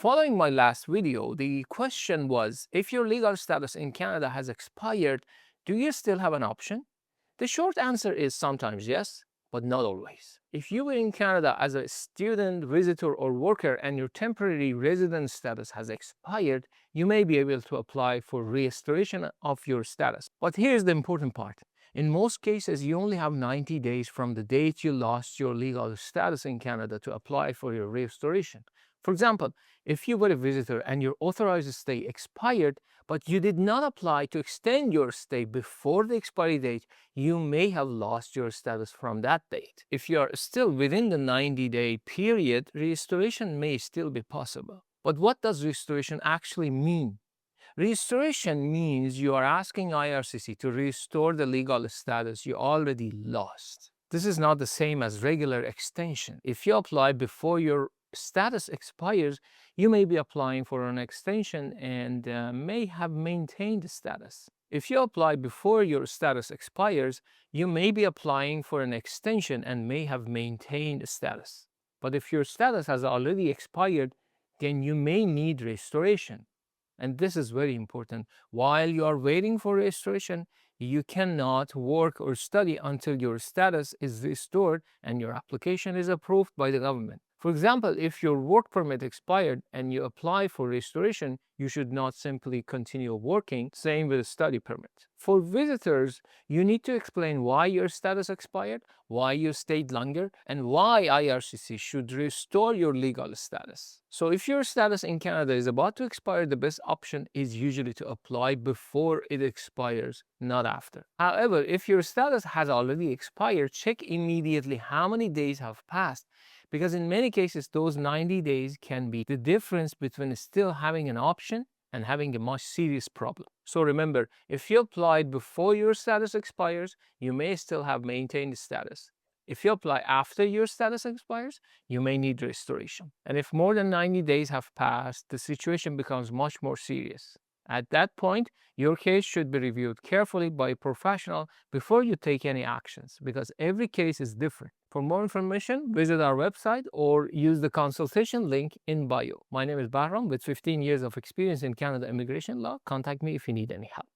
Following my last video, the question was, if your legal status in Canada has expired, do you still have an option? The short answer is sometimes yes, but not always. If you were in Canada as a student, visitor, or worker and your temporary resident status has expired, you may be able to apply for restoration of your status. But here's the important part. In most cases, you only have 90 days from the date you lost your legal status in Canada to apply for your restoration. For example, if you were a visitor and your authorized stay expired, but you did not apply to extend your stay before the expiry date, you may have lost your status from that date. If you are still within the 90-day period, restoration may still be possible. But what does restoration actually mean? Restoration means you are asking IRCC to restore the legal status you already lost. This is not the same as regular extension. If you apply before your status expires, you may be applying for an extension and may have maintained the status. If you apply before your status expires, you may be applying for an extension and may have maintained the status. But if your status has already expired, then you may need restoration. And this is very important. While you are waiting for restoration, you cannot work or study until your status is restored and your application is approved by the government. For example, if your work permit expired and you apply for restoration, you should not simply continue working. Same with a study permit. For visitors, you need to explain why your status expired, why you stayed longer, and why IRCC should restore your legal status. So if your status in Canada is about to expire, the best option is usually to apply before it expires, not after. However, if your status has already expired, check immediately how many days have passed, because in many cases, those 90 days can be the difference between still having an option and having a much serious problem. So remember, if you applied before your status expires, you may still have maintained the status. If you apply after your status expires, you may need restoration. And if more than 90 days have passed, the situation becomes much more serious. At that point, your case should be reviewed carefully by a professional before you take any actions, because every case is different. For more information, visit our website or use the consultation link in bio. My name is Bahram with 15 years of experience in Canada immigration law. Contact me if you need any help.